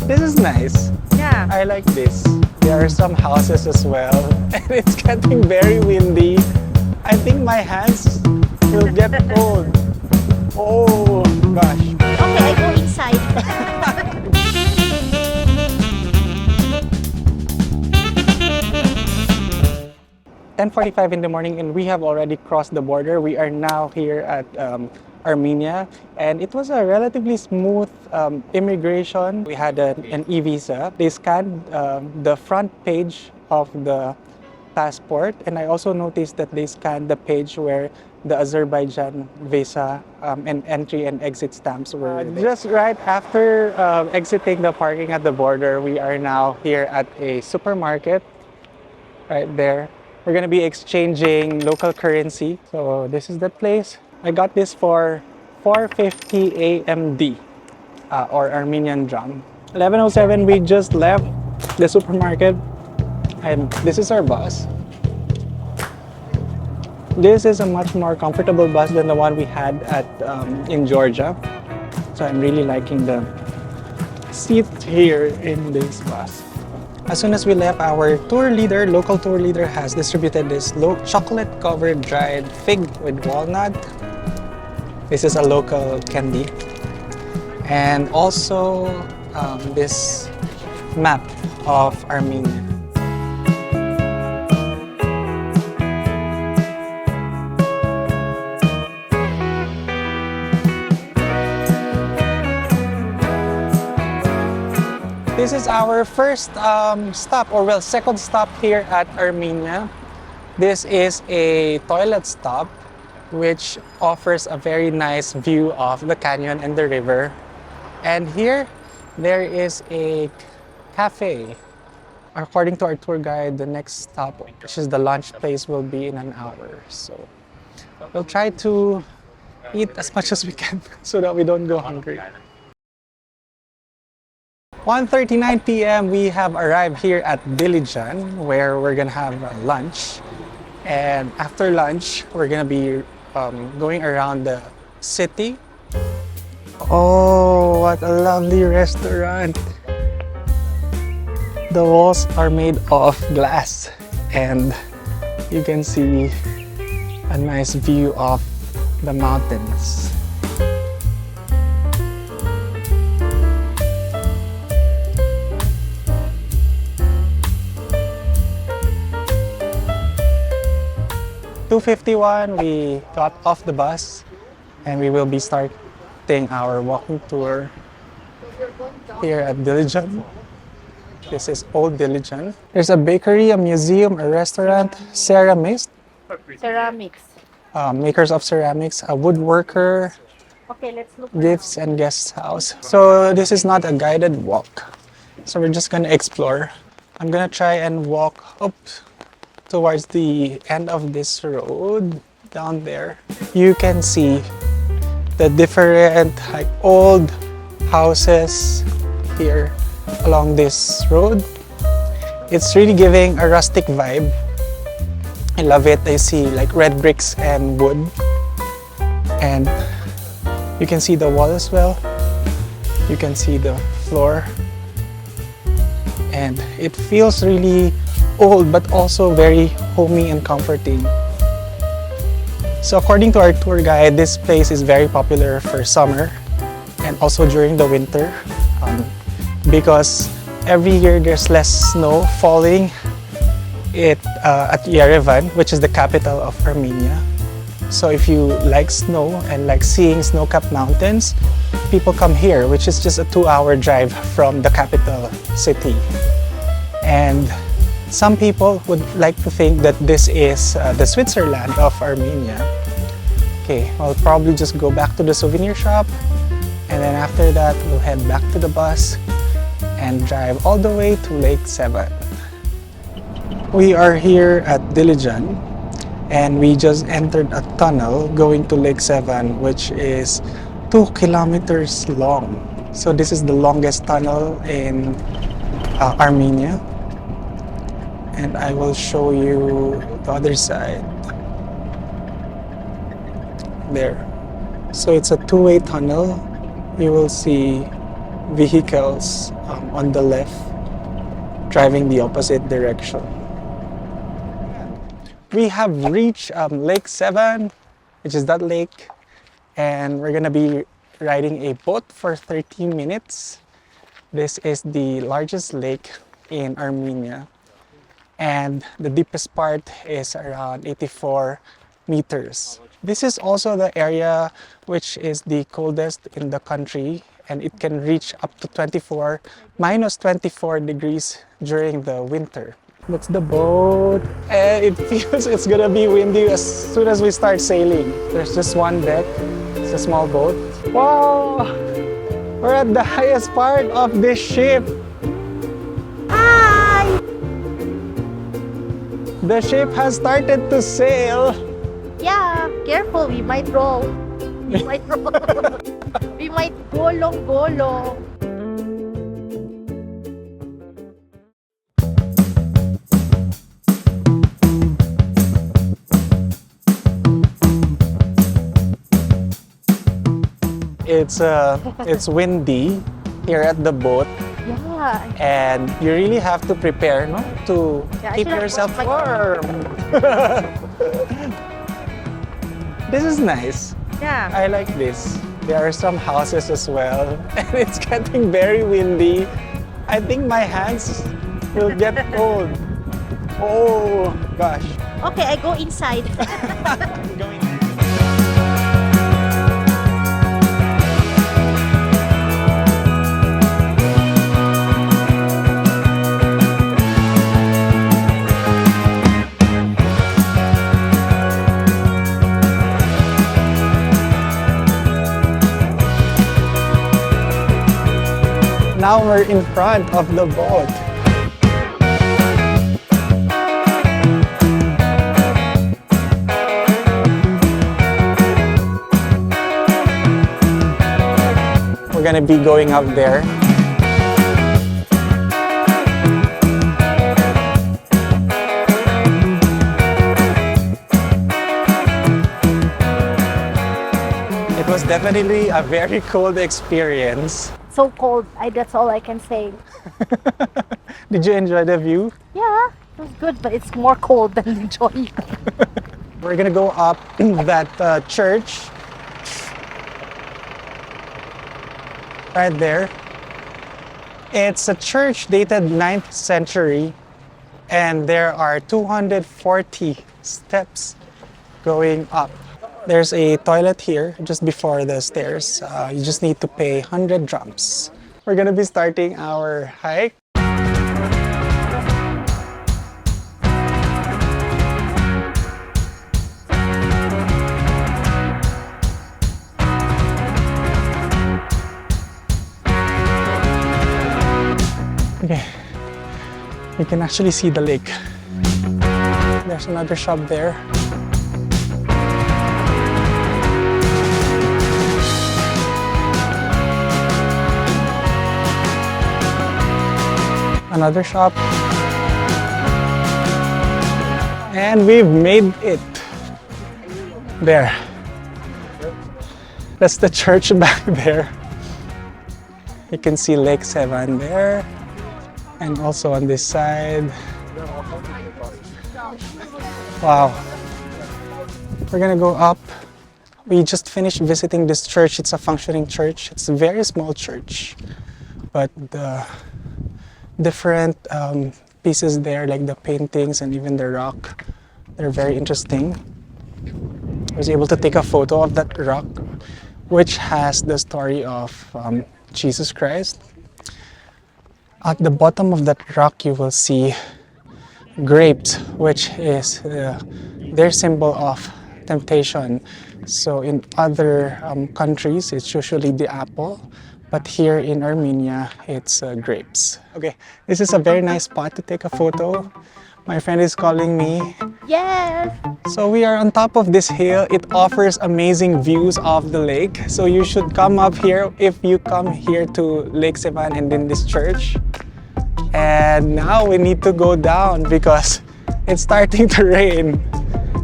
This is nice. Yeah. I like this. There are some houses as well, and it's getting very windy. I think my hands will get cold. Oh gosh. Okay, I go inside. 10:45 in the morning, and we have already crossed the border. We are now here at Armenia, and it was a relatively smooth immigration. We had an e-visa. They scanned the front page of the passport, and I also noticed that they scanned the page where the Azerbaijan visa and entry and exit stamps were. Just right after exiting the parking at the border, we are now here at a supermarket right there. We're gonna be exchanging local currency. So this is the place. I got this for 450 AMD or Armenian dram. 11:07, we just left the supermarket, and this is our bus. This is a much more comfortable bus than the one we had in Georgia. So I'm really liking the seat here in this bus. As soon as we left, our local tour leader has distributed this chocolate-covered dried fig with walnut. This is a local candy. And also this map of Armenia. This is our first stop, or well, second stop here at Armenia. This is a toilet stop, which offers a very nice view of the canyon and the river. And here, there is a cafe. According to our tour guide, the next stop, which is the lunch place, will be in an hour. So we'll try to eat as much as we can so that we don't go hungry. 1:39 p.m. we have arrived here at Dilijan, where we're gonna have lunch. And after lunch, we're gonna be going around the city. Oh, what a lovely restaurant! The walls are made of glass, and you can see a nice view of the mountains. (2:51), we got off the bus, and we will be starting our walking tour here at Dilijan. This is Old Dilijan. There's a bakery, a museum, a restaurant, ceramics, makers of ceramics, a woodworker, Okay, let's look. gifts and guest house. So this is not a guided walk. So we're just gonna explore. I'm gonna try and walk up towards the end of this road down there. You can see the different old houses here along this road. It's really giving a rustic vibe. I love it. I see red bricks and wood, and you can see the wall as well. You can see the floor, and it feels really old but also very homey and comforting. So according to our tour guide, this place is very popular for summer and also during the winter because every year there's less snow falling at Yerevan, which is the capital of Armenia. So if you like snow and like seeing snow-capped mountains, people come here, which is just a 2-hour drive from the capital city. And some people would like to think that this is the Switzerland of Armenia. Okay, I'll probably just go back to the souvenir shop, and then after that we'll head back to the bus and drive all the way to Lake Sevan. We are here at Dilijan, and we just entered a tunnel going to Lake Sevan, which is 2 kilometers long. So this is the longest tunnel in Armenia. And I will show you the other side. There. So it's a two-way tunnel. You will see vehicles on the left driving the opposite direction. We have reached Lake Sevan, which is that lake, and we're gonna be riding a boat for 30 minutes. This is the largest lake in Armenia, and the deepest part is around 84 meters. This is also the area which is the coldest in the country, and it can reach up to minus 24 degrees during the winter. That's the boat, and it feels it's gonna be windy as soon as we start sailing. There's just one deck, it's a small boat. Wow! We're at the highest part of this ship. Hi! The ship has started to sail. Yeah, careful, we might roll. We might roll. We might golong-golong. It's windy here at the boat, Yeah. and you really have to prepare, no, to Yeah, I keep should have yourself brought warm. This is nice. Yeah. I like this. There are some houses as well, and it's getting very windy. I think my hands will get cold. Oh gosh. Okay, I go inside. I'm going. Now we're in front of the boat. We're gonna be going up there. It was definitely a very cold experience. So cold. That's all I can say. Did you enjoy the view? Yeah, it was good, but it's more cold than enjoying. We're gonna go up that church right there. It's a church dated 9th century, and there are 240 steps going up. There's a toilet here just before the stairs. You just need to pay 100 drams. We're gonna be starting our hike. Okay, you can actually see the lake. There's another shop there. Another shop. And we've made it. There. That's the church back there. You can see Lake Sevan there. And also on this side. Wow. We're gonna go up. We just finished visiting this church. It's a functioning church. It's a very small church. But the different pieces there, like the paintings and even the rock, they're very interesting. I was able to take a photo of that rock, which has the story of Jesus Christ. At the bottom of that rock, you will see grapes, which is their symbol of temptation. So in other countries, it's usually the apple, but here in Armenia, it's grapes. Okay, this is a very nice spot to take a photo. My friend is calling me. Yes! So we are on top of this hill. It offers amazing views of the lake. So you should come up here if you come here to Lake Sevan and then this church. And now we need to go down because it's starting to rain.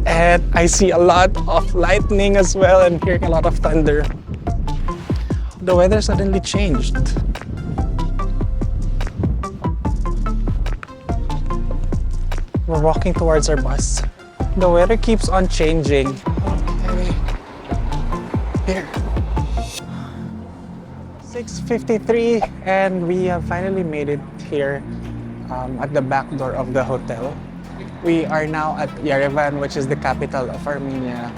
And I see a lot of lightning as well and hearing a lot of thunder. The weather suddenly changed. We're walking towards our bus. The weather keeps on changing. Okay. Here. 6:53 and we have finally made it here at the back door of the hotel. We are now at Yerevan, which is the capital of Armenia.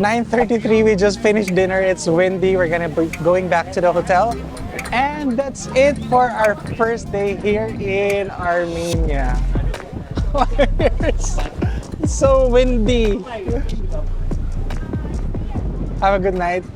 (9:33), we just finished dinner. It's windy. We're gonna be going back to the hotel. And that's it for our first day here in Armenia. It's so windy. Have a good night.